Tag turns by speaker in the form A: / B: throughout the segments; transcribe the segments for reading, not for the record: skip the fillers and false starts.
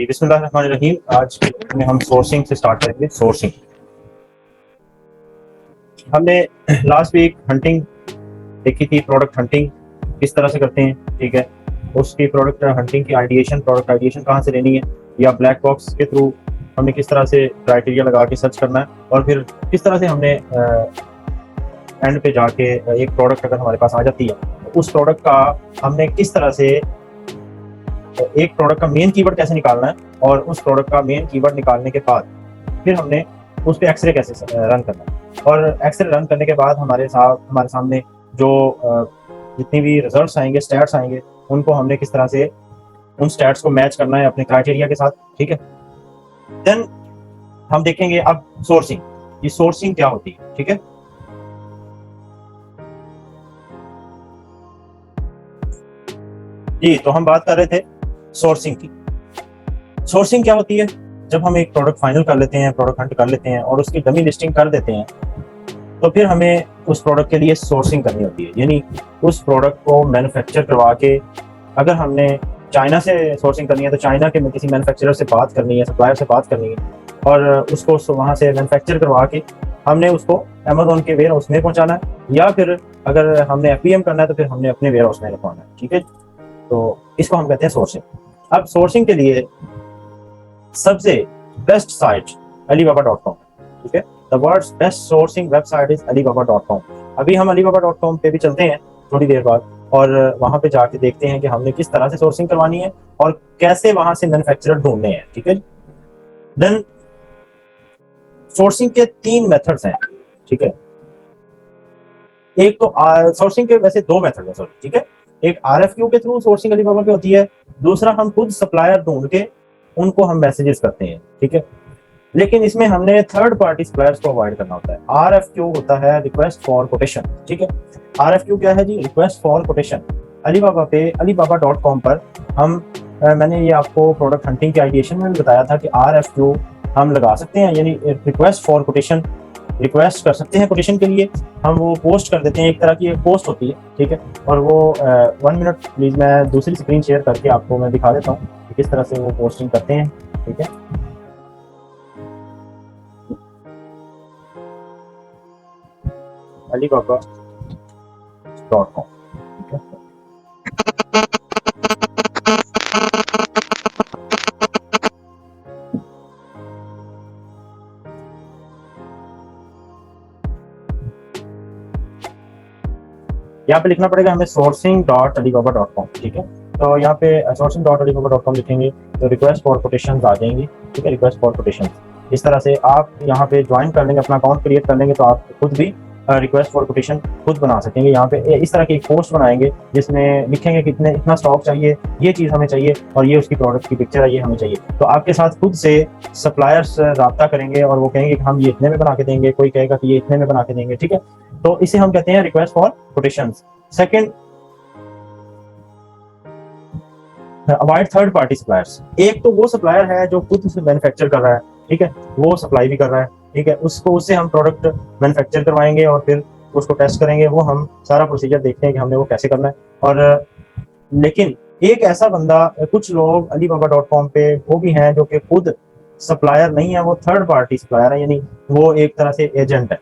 A: जी बिस्मिल्लाहिर्रहमानिर्रहीम। आज में हम सोर्सिंग से स्टार्ट करेंगे। सोर्सिंग हमने लास्ट वीक हंटिंग देखी थी, प्रोडक्ट हंटिंग किस तरह से करते हैं, ठीक है। उसकी प्रोडक्ट हंटिंग की आइडिएशन, प्रोडक्ट आइडिएशन कहाँ से लेनी है, या ब्लैक बॉक्स के थ्रू हमने किस तरह से क्राइटेरिया लगा के सर्च करना है, और फिर किस तरह से हमने एंड पे जाके एक प्रोडक्ट अगर हमारे पास आ जाती है तो उस प्रोडक्ट का हमने किस तरह से एक प्रोडक्ट का मेन कीवर्ड कैसे निकालना है, और उस प्रोडक्ट का मेन कीवर्ड निकालने के बाद फिर हमने उस पर एक्सरे कैसे रन करना है, और एक्सरे रन करने के बाद हमारे सामने जो जितनी भी रिजल्ट्स आएंगे, स्टैट्स आएंगे, उनको हमने किस तरह से उन स्टैट्स को मैच करना है अपने क्राइटेरिया के साथ, ठीक है। देन हम देखेंगे अब सोर्सिंग, ये सोर्सिंग क्या होती है, ठीक है। जी, तो हम बात कर रहे थे सोर्सिंग की। सोर्सिंग क्या होती है? जब हम एक प्रोडक्ट फाइनल कर लेते हैं, प्रोडक्ट हंट कर लेते हैं और उसकी डमी लिस्टिंग कर देते हैं, तो फिर हमें उस प्रोडक्ट के लिए सोर्सिंग करनी होती है। यानी उस प्रोडक्ट को मैन्युफैक्चर करवा के, अगर हमने चाइना से सोर्सिंग करनी है तो चाइना के किसी मैन्युफैक्चरर से बात करनी है, सप्लायर से बात करनी है, और उसको वहाँ से मैन्युफैक्चर करवा के हमने उसको अमेज़न के वेयर हाउस में पहुँचाना है, या फिर अगर हमने एफपीएम करना है तो फिर हमने अपने वेयर हाउस में रखवाना है, ठीक है। तो इसको हम कहते हैं सोर्सिंग। अब सोर्सिंग के लिए सबसे बेस्ट साइट alibaba.com, ठीक है। The world's best sourcing website is alibaba.com। अभी हम alibaba.com पे भी चलते हैं थोड़ी देर बाद, और वहां पे जाके देखते हैं कि हमने किस तरह से सोर्सिंग करवानी है और कैसे वहां से मैन्युफैक्चरर ढूंढने हैं, ठीक है। देन सोर्सिंग के 3 मेथड्स हैं, ठीक है। एक तो सोर्सिंग के वैसे 2 मेथड है, सॉरी, ठीक है। एक आरएफक्यू के थ्रू सोर्सिंग अलीबाबा पे होती है, दूसरा हम खुद सप्लायर ढूंढ के उनको हम मैसेजेस करते हैं, ठीक है। लेकिन इसमें हमने थर्ड पार्टी सप्लायर्स को अवॉइड करना होता है। आरएफक्यू होता है रिक्वेस्ट फॉर कोटेशन, ठीक है। आरएफक्यू क्या है जी? Request for quotation. अलीबाबा पे alibaba.com पर हम मैंने ये आपको प्रोडक्ट हंटिंग के आइडिएशन में भी बताया था कि आरएफक्यू हम लगा सकते हैं, यानी रिक्वेस्ट फॉर कोटेशन, रिक्वेस्ट कर सकते हैं कोटेशन के लिए। हम वो पोस्ट कर देते हैं, एक तरह की एक पोस्ट होती है, ठीक है। और वो 1 मिनट प्लीज, मैं दूसरी स्क्रीन शेयर करके आपको मैं दिखा देता हूँ कि किस तरह से वो पोस्टिंग करते हैं, ठीक है। alibaba.com, ठीक है। यहाँ पे लिखना पड़ेगा हमें sourcing.alibaba.com, ठीक है। तो यहाँ पे sourcing.alibaba.com लिखेंगे तो रिक्वेस्ट फॉर कोटेशन आ जाएंगी, ठीक है। रिक्वेस्ट फॉर कोटेशन इस तरह से आप यहाँ पे ज्वाइन कर लेंगे, अपना अकाउंट क्रिएट कर लेंगे, तो आप खुद भी रिक्वेस्ट फॉर कोटेशन खुद बना सकेंगे। यहाँ पे इस तरह की एक पोस्ट बनाएंगे जिसमें लिखेंगे कितने इतना स्टॉक चाहिए, ये चीज़ हमें चाहिए, और ये उसकी प्रोडक्ट की पिक्चर है, ये हमें चाहिए। तो आपके साथ खुद से सप्लायर्स रब्ता करेंगे और वो कहेंगे कि हम ये इतने में बना के देंगे, कोई कहेगा कि ये इतने में बना के देंगे, ठीक है। तो इसे हम कहते हैं request for quotations. Second, avoid third party suppliers. एक तो वो सप्लायर है जो खुद से मैन्युफैक्चर कर रहा है, ठीक है, वो सप्लाई भी कर रहा है, ठीक है, उससे हम प्रोडक्ट मैन्युफैक्चर करवाएंगे और फिर उसको टेस्ट करेंगे। वो हम सारा प्रोसीजर देखते हैं कि हमने वो कैसे करना है। और लेकिन एक ऐसा बंदा, कुछ लोग alibaba.com पे वो भी हैं जो कि खुद सप्लायर नहीं है, वो थर्ड पार्टी सप्लायर है, यानी वो एक तरह से एजेंट है।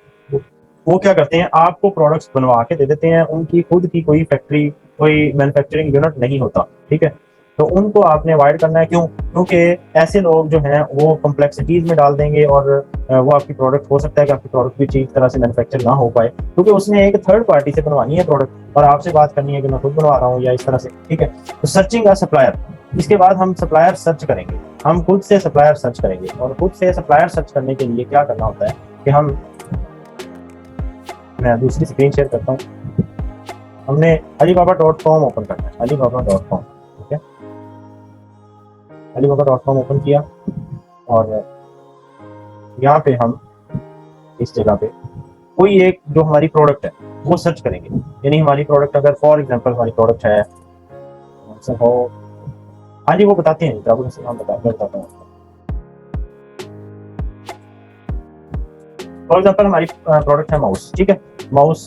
A: वो क्या करते हैं, आपको प्रोडक्ट्स बनवा के दे देते हैं, उनकी खुद की कोई फैक्ट्री, कोई मैन्युफैक्चरिंग यूनिट नहीं होता, ठीक है। तो उनको आपने अवॉइड करना है। क्यों? क्योंकि ऐसे लोग जो हैं वो कॉम्प्लेक्सिटीज में डाल देंगे, और वो आपकी प्रोडक्ट, हो सकता है कि आपकी प्रोडक्ट भी ठीक तरह से मैन्युफैक्चर ना हो पाए, क्योंकि उसने एक थर्ड पार्टी से बनवानी है प्रोडक्ट और आपसे बात करनी है कि मैं खुद बनवा रहा हूँ या इस तरह से, ठीक है। तो सर्चिंग का सप्लायर, इसके बाद हम सप्लायर सर्च करेंगे, हम खुद से सप्लायर सर्च करेंगे। और खुद से सप्लायर सर्च करने के लिए क्या करना होता है कि मैं दूसरी स्क्रीन शेयर करता हूँ। हमने alibaba.com ओपन करना है, alibaba.com, ठीक है। alibaba.com ओपन किया और यहाँ पे हम इस जगह पे कोई एक जो हमारी प्रोडक्ट है वो सर्च करेंगे। यानी हमारी प्रोडक्ट, अगर फॉर एग्जांपल हमारी प्रोडक्ट है, हो, हाँ जी, वो बताते हैं, हम बताता हूँ। फॉर एग्जांपल हमारी प्रोडक्ट है माउस, ठीक है। माउस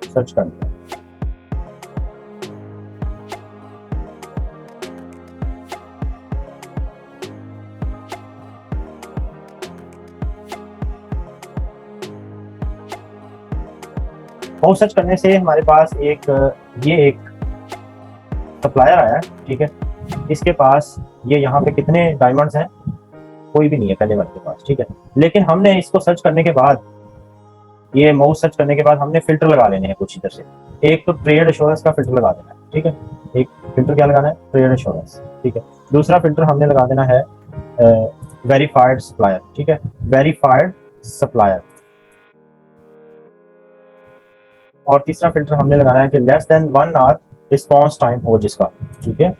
A: सर्च कर लिया, माउस सर्च करने से हमारे पास एक सप्लायर आया है, ठीक है। इसके पास ये यहाँ पे कितने डायमंड्स हैं, कोई भी नहीं है पहले वाले के पास, ठीक है। लेकिन हमने इसको सर्च करने के बाद, ये माउस सर्च करने के बाद हमने फिल्टर लगा लेने हैं कुछ इधर से। एक तो ट्रेड एश्योरेंस का फिल्टर लगा देना है, ठीक है। एक फिल्टर क्या लगाना है, ट्रेड एश्योरेंस, ठीक है। दूसरा फिल्टर हमने लगा देना है वेरीफाइड सप्लायर, ठीक है, वेरीफाइड सप्लायर। और तीसरा फिल्टर हमने लगाना है कि less than 1 hour response time हो जिसका, ठीक है।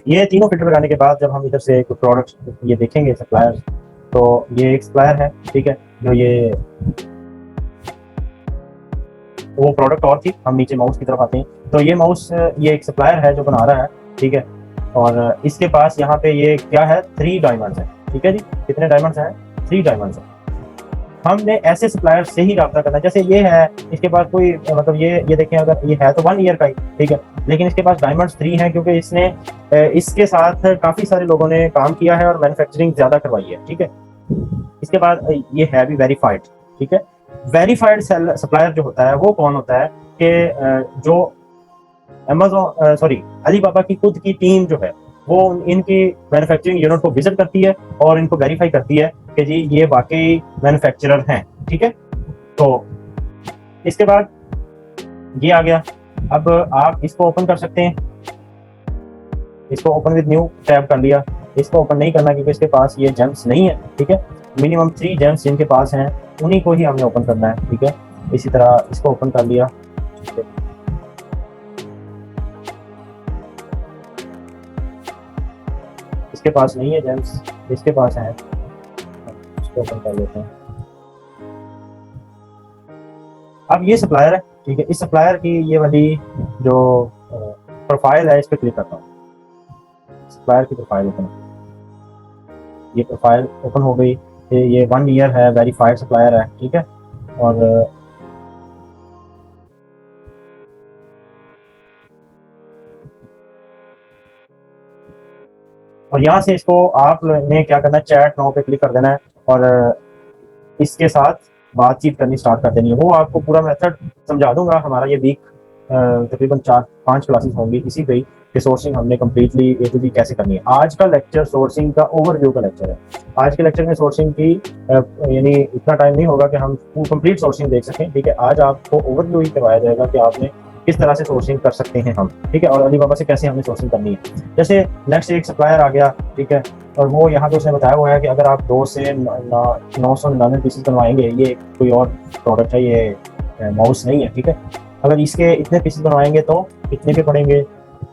A: ये तीनों फिल्टर लगाने के बाद जब हम इधर से एक प्रोडक्ट ये देखेंगे सप्लायर, तो ये एक सप्लायर है, ठीक है, जो ये वो प्रोडक्ट और थी। हम नीचे माउस की तरफ आते हैं, तो ये माउस ये एक सप्लायर है जो बना रहा है, ठीक है। और इसके पास यहाँ पे ये क्या है, 3 डायमंड्स है, ठीक है जी। कितने डायमंड्स हैं, 3 डायमंड्स हैं। हमने ऐसे सप्लायर से ही रब्ता करना है, जैसे ये है, इसके पास कोई मतलब ये देखें, अगर ये है तो 1 ईयर का ही, ठीक है, लेकिन इसके पास डायमंड्स 3 हैं क्योंकि इसने इसके साथ काफी सारे लोगों ने काम किया है और मैन्युफैक्चरिंग ज्यादा करवाई है, ठीक है। इसके बाद ये है भी वेरीफाइड, ठीक है। वेरीफाइड सप्लायर जो होता है वो कौन होता है कि जो अमेज़न सॉरी अलीबाबा की खुद की टीम जो है वो इनकी मैन्युफैक्चरिंग यूनिट को विजिट करती है और इनको वेरीफाई करती है कि जी ये वाकई मैन्युफैक्चरर हैं, ठीक है। तो इसके बाद ये आ गया। अब आप इसको ओपन कर सकते हैं, इसको ओपन विद न्यू टैब कर लिया। इसको ओपन नहीं करना क्योंकि इसके पास ये जेम्स नहीं है, ठीक है। मिनिमम 3 जेम्स जिनके पास हैं उन्हीं को ही हमने ओपन करना है, ठीक है। इसी तरह इसको ओपन कर लिया, ठीक है। इसके पास नहीं है जेम्स, इसके पास है, इसको ओपन कर लेते हैं। अब ये सप्लायर है, ठीक है। इस सप्लायर की ये वाली जो प्रोफाइल है इस पर क्लिक करता हूँ। सप्लायर की प्रोफाइल ओपन, ये प्रोफाइल ओपन हो गई। ये 1 ईयर है, वेरीफाइड सप्लायर है, ठीक है। और यहाँ से इसको आपने क्या करना है, चैट नाउ पे क्लिक कर देना है और इसके साथ बातचीत करनी स्टार्ट कर देनी है। वो आपको पूरा मेथड समझा दूंगा। हमारा ये वीक तकरीबन 4-5 क्लासेस होंगी इसी पे कि सोर्सिंग हमने कम्प्लीटली ए टू बी कैसे करनी है। आज का लेक्चर सोर्सिंग का ओवरव्यू का लेक्चर है। आज के लेक्चर में सोर्सिंग की यानी इतना टाइम नहीं होगा कि हम कंप्लीट सोर्सिंग देख सकें, ठीक है। आज आपको ओवरव्यू ही करवाया जाएगा कि आपने किस तरह से सोर्सिंग कर सकते हैं हम, ठीक है, और अलीबाबा से कैसे हमने सोर्सिंग करनी है। जैसे नेक्स्ट एक सप्लायर आ गया, ठीक है, और वो यहाँ पे उसने बताया हुआ है कि अगर आप 2 से 999 पीसेस बनवाएंगे, ये कोई और प्रोडक्ट है, ये माउस नहीं है, ठीक है। अगर इसके इतने पीसेस बनवाएंगे तो इतने के पड़ेंगे,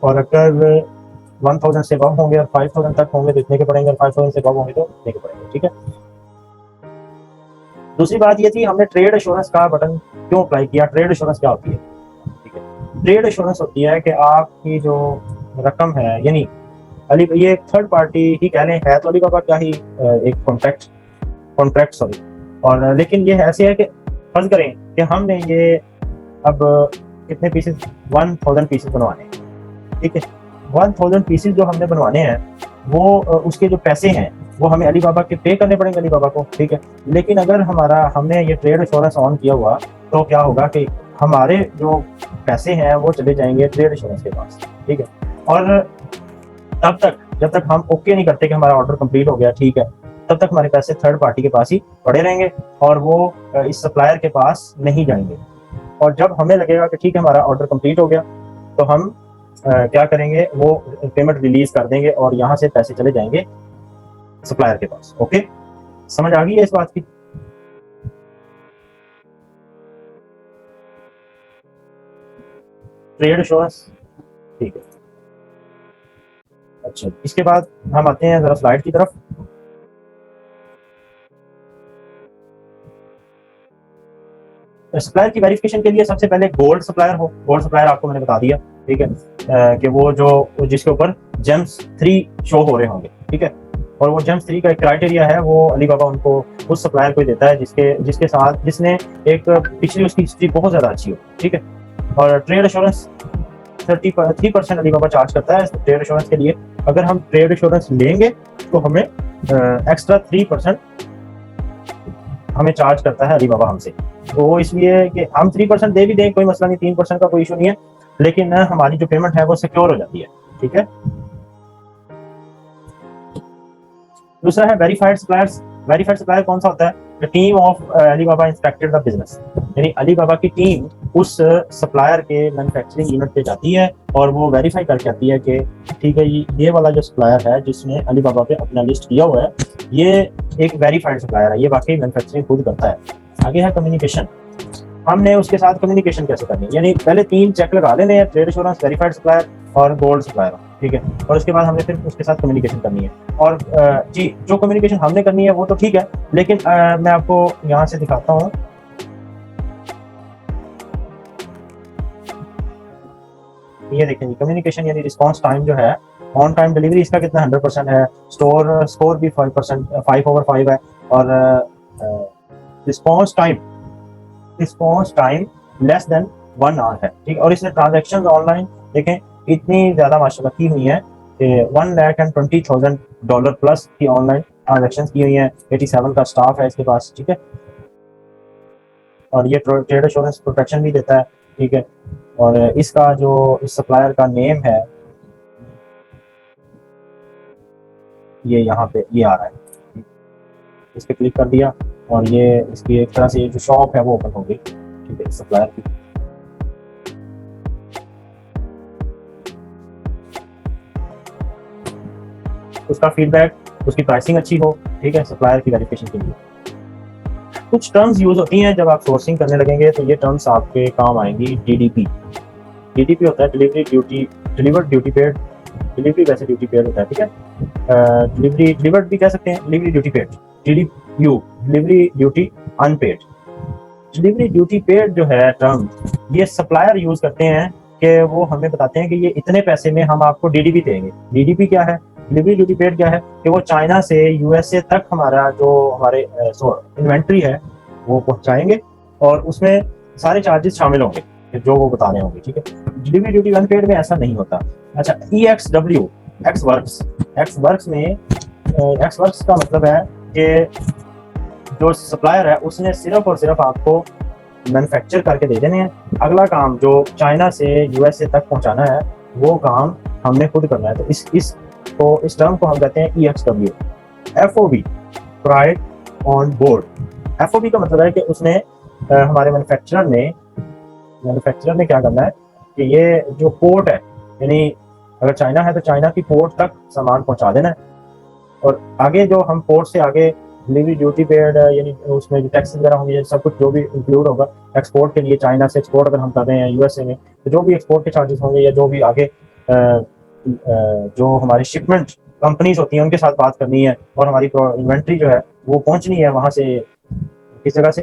A: और अगर 1000 से अबव होंगे और 5000 तक होंगे तो इतने के पड़ेंगे, और 5000 से अबव होंगे तो इतने के पड़ेंगे, ठीक है। दूसरी बात ये थी, हमने ट्रेड एश्योरेंस का बटन क्यों अप्लाई किया। ट्रेड एश्योरेंस क्या होती है, ठीक है। ट्रेड एश्योरेंस होती है कि आपकी जो रकम है, यानी ये थर्ड पार्टी ही कह लें, है तो अलीबाबा क्या ही एक कॉन्ट्रैक्ट सॉरी, और लेकिन ये ऐसे है कि फर्ज करें कि हमने ये अब कितने पीसेस, 1000 पीसेस बनवाने हैं, ठीक है। 1000 पीसेस जो हमने बनवाने हैं वो उसके जो पैसे हैं वो हमें अलीबाबा के पे करने पड़ेंगे अलीबाबा को, ठीक है। लेकिन अगर हमने ये ट्रेड एश्योरेंस ऑन किया हुआ तो क्या होगा कि हमारे जो पैसे हैं वो चले जाएंगे ट्रेड एश्योरेंस के पास, ठीक है। और तब तक जब तक हम ओके नहीं करते कि हमारा ऑर्डर कंप्लीट हो गया, ठीक है, तब तक हमारे पैसे थर्ड पार्टी के पास ही पड़े रहेंगे और वो इस सप्लायर के पास नहीं जाएंगे। और जब हमें लगेगा कि ठीक है हमारा ऑर्डर कंप्लीट हो गया तो हम क्या करेंगे, वो पेमेंट रिलीज कर देंगे और यहाँ से पैसे चले जाएंगे सप्लायर के पास। ओके, समझ आ गई है इस बात की। ट्रेड एश्योरेंस, ठीक है। अच्छा, इसके बाद हम आते हैं जरा स्लाइड की तरफ। सप्लायर की वेरिफिकेशन के लिए सबसे पहले गोल्ड सप्लायर हो। गोल्ड सप्लायर आपको मैंने बता दिया, ठीक है, कि वो जो जिसके ऊपर जेम्स 3 शो हो रहे होंगे, ठीक है। और वो जेम्स 3 का एक क्राइटेरिया है, वो अलीबाबा उनको उस सप्लायर को देता है जिसके साथ जिसने एक पिछली उसकी हिस्ट्री बहुत ज्यादा अच्छी हो, ठीक है। और ट्रेड एश्योरेंस 33% अलीबाबा चार्ज करता है ट्रेड एश्योरेंस के लिए, अगर हम ट्रेड इंश्योरेंस लेंगे तो हमें एक्स्ट्रा 3% हमें चार्ज करता है अलीबाबा हमसे। तो वो इसलिए कि हम 3% दे भी दें कोई मसला नहीं, 3% का कोई इशू नहीं है, लेकिन हमारी जो पेमेंट है वो सिक्योर हो जाती है। ठीक है। दूसरा है वेरीफाइड सप्लायर्स। वेरीफाइड सप्लायर कौन सा होता है? The team of Alibaba inspected the business, यानी अलीबाबा की टीम उस सप्लायर के मैन्युफैक्चरिंग यूनिट पे जाती है और वो वेरीफाई करके आती है कि ठीक है ये वाला जो सप्लायर है जिसने अलीबाबा पे अपना लिस्ट किया हुआ है ये एक वेरीफाइड सप्लायर है, ये वाकई मैन्युफैक्चरिंग खुद करता है। आगे है कम्युनिकेशन। हमने उसके साथ कम्युनिकेशन कैसे करनी है, यानी पहले 3 चेक लगा लेने हैं, ट्रेड इंश्योरेंस, वेरीफाइड सप्लायर और गोल्ड सप्लायर। ठीक है। और उसके बाद हमने फिर उसके साथ कम्युनिकेशन करनी है। और जी जो कम्युनिकेशन हमने करनी है वो तो ठीक है, लेकिन मैं आपको यहाँ से दिखाता हूँ। ये देखें जी, कम्युनिकेशन यानी रिस्पांस टाइम जो है, ऑन टाइम डिलीवरी इसका कितना 100% है, स्कोर भी 5%, 5/5 है, और response time less than 1 hour है। ठीक है। और इसने ट्रांजेक्शन ऑनलाइन देखें इतनी ज्यादा माशाल्लाह की हुई है कि $1,20,000 प्लस की ऑनलाइन ट्रांजेक्शन की हुई है। 87 का स्टाफ है इसके पास। ठीक है। और ये ट्रेड इंश्योरेंस प्रोटेक्शन भी देता है। ठीक है। और इसका जो इस सप्लायर का नेम है ये यहाँ पे ये आ रहा है, इस पे क्लिक कर दिया और ये इसकी एक तरह से जो शॉप है वो ओपन हो गई। ठीक है। सप्लायर की उसका फीडबैक, उसकी प्राइसिंग अच्छी हो। ठीक है। सप्लायर की वेरिफिकेशन के लिए कुछ टर्म्स यूज होती हैं जब आप सोर्सिंग करने लगेंगे, तो ये टर्म्स आपके काम आएंगी। डीडीपी। डीडीपी होता है delivery duty, delivered duty paid. Delivery वैसे ड्यूटी पेड होता है। ठीक है। डिलीवरी डिलीवर्ड भी कह सकते हैं, delivery duty paid. DDU delivery duty unpaid. Delivery duty paid जो है टर्म, ये सप्लायर यूज करते हैं कि वो हमें बताते हैं कि ये इतने पैसे में हम आपको डीडीपी देंगे। डीडीपी क्या है? डिलीवरी ड्यूटी पेड क्या है कि वो चाइना से यूएसए तक हमारा जो हमारे इन्वेंट्री है वो पहुंचाएंगे और उसमें सारे चार्जेस शामिल होंगे जो वो बता रहे होंगे। ठीक है। डिलीवरी ड्यूटी अनपेड में ऐसा नहीं होता। अच्छा, EXW एक्स वर्क्स में एक्स वर्क्स का मतलब है कि जो सप्लायर है उसने सिर्फ और सिर्फ आपको मैन्युफैक्चर करके दे देने हैं, अगला काम जो चाइना से यूएसए तक पहुंचाना है वो काम हमने खुद करना है। तो इस टर्म को हम कहते हैं EXW। FOB freight on board. FOB का मतलब है कि उसने हमारे मैन्युफैक्चरर ने क्या करना है कि ये जो पोर्ट है, यानी अगर चाइना है तो चाइना की पोर्ट तक सामान पहुंचा देना है, और आगे जो हम पोर्ट से आगे डिलीवरी ड्यूटी पेड यानी उसमें जो टैक्स वगैरह होंगे, सब कुछ जो भी इंक्लूड होगा एक्सपोर्ट के लिए, चाइना से एक्सपोर्ट अगर हम कर रहे हैं यूएसए में, तो जो भी एक्सपोर्ट के चार्जेस होंगे या जो भी आगे जो हमारी शिपमेंट कंपनीज होती हैं उनके साथ बात करनी है और हमारी इन्वेंट्री जो है वो पहुंचनी है वहां से, किस जगह से,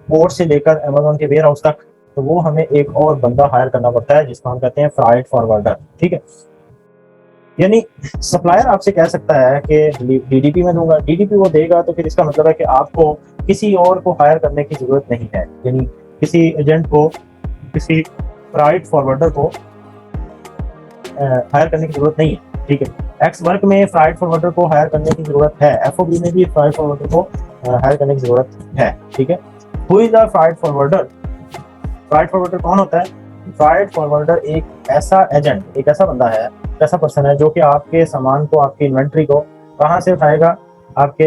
A: पोर्ट से लेकर अमेजोन के वेयर हाउस तक, तो वो हमें एक और बंदा हायर करना पड़ता है जिसको हम कहते हैं फ्राइट फॉरवर्डर। ठीक है। यानी सप्लायर आपसे कह सकता है कि डीडीपी में दूंगा, डीडीपी वो देगा, तो फिर इसका मतलब है कि आपको किसी और को हायर करने की जरूरत नहीं है, यानी किसी एजेंट को, किसी फ्राइट फॉरवर्डर को हायर करने की जरूरत नहीं है। ठीक है। एक्स वर्क में फ्राइट फॉरवर्डर को हायर करने की जरूरत है, एफओबी में भी फ्राइट फॉरवर्डर को हायर करने की जरूरत है। ठीक है। Who is the freight forwarder? Freight forwarder कौन होता है? फ्राइट फॉरवर्डर एक ऐसा एजेंट, एक ऐसा बंदा है, ऐसा पर्सन है जो कि आपके सामान को, आपकी इन्वेंट्री को कहाँ से उठाएगा, आपके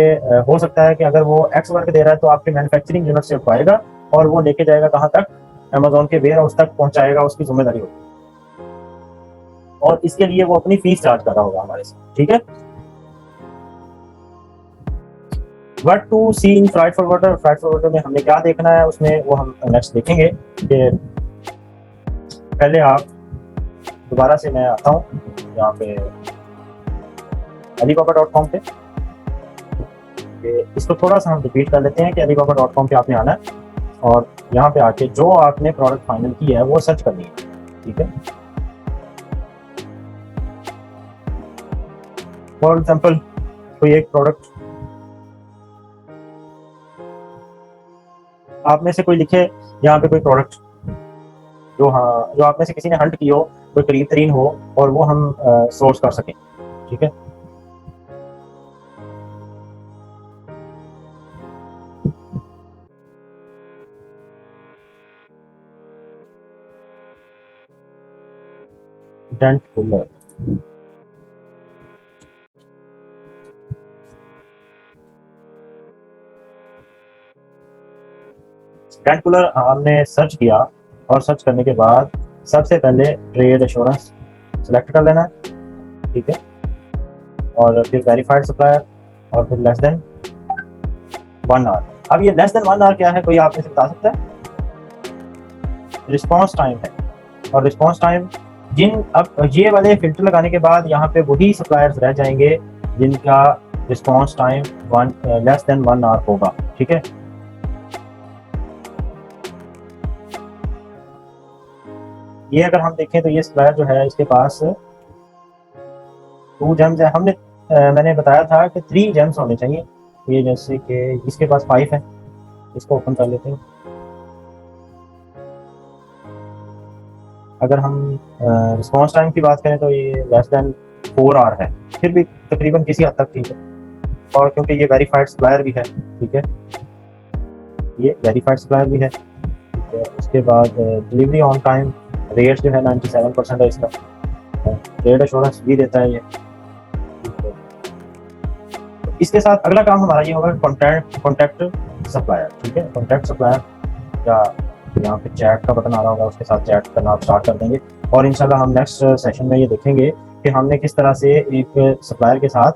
A: हो सकता है कि अगर वो एक्स वर्क दे रहा है तो आपके मैन्युफैक्चरिंग यूनिट से उठाएगा और वो लेके जाएगा कहाँ तक, अमेजोन के वेयर हाउस तक पहुंचाएगा, उसकी जिम्मेदारी होगी, और इसके लिए वो अपनी फीस चार्ज कर रहा होगा हमारे से। ठीक है। What to see in freight forwarder? Freight forwarder में हमें क्या देखना है उसमें वो हम नेक्स्ट देखेंगे। कि पहले आप दोबारा से मैं आता हूँ यहाँ पे alibaba.com पे, इसको थोड़ा सा हम रिपीट कर लेते हैं कि alibaba.com पे आपने आना है और यहाँ पे आके जो आपने प्रोडक्ट फाइनल की है वो सर्च करनी है। ठीक है। फॉर एग्जाम्पल कोई एक प्रोडक्ट आप में से कोई लिखे यहाँ पे कोई प्रोडक्ट जो आप में से किसी ने हंट की हो, कोई करीब तरीन हो और वो हम सोर्स कर सकें। ठीक है। डेंट कूलर, डेंट कूलर हमने सर्च किया और सर्च करने के बाद सबसे पहले ट्रेड एश्योरेंस सेलेक्ट कर लेना है, ठीक है। और फिर वेरीफाइड सप्लायर और फिर लेस देन 1 आवर। अब ये लेस देन 1 आवर क्या है, कोई आप में से बता सकता है? रिस्पांस टाइम है। और रिस्पांस टाइम जिन, अब ये वाले फिल्टर लगाने के बाद यहाँ पे वही सप्लायर्स रह जाएंगे जिनका response time less than 1 hour होगा, ठीक है। ये अगर हम देखें तो ये सप्लायर जो है इसके पास 2 जेम्स है। मैंने बताया था कि 3 जेम्स होने चाहिए। ये जैसे कि इसके पास 5 है, इसको ओपन कर लेते हैं। अगर हम रिस्पांस टाइम की बात करें तो ये लेस देन 4 आवर है, फिर भी तकरीबन किसी हद तक ठीक है। और क्योंकि ये वेरीफाइड सप्लायर भी है, ठीक है, ये वेरीफाइड सप्लायर भी है, ठीक है। उसके बाद डिलीवरी ऑन टाइम रेट जो है 97% है इसका, ट्रेड एश्योरेंस भी देता है ये, ठीक है। इसके साथ अगला काम हमारा ये होगा कॉन्टैक्ट सप्लायर, ठीक है। कॉन्टैक्ट सप्लायर या यहाँ पे चैट का बटन आ रहा होगा, उसके साथ चैट करना आप स्टार्ट कर देंगे। और इंशाल्लाह हम नेक्स्ट सेशन में ये देखेंगे कि हमने किस तरह से एक सप्लायर के साथ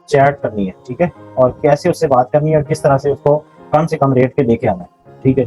A: चैट करनी है, ठीक है, और कैसे उससे बात करनी है और किस तरह से उसको कम से कम रेट पे लेके आना है, ठीक है।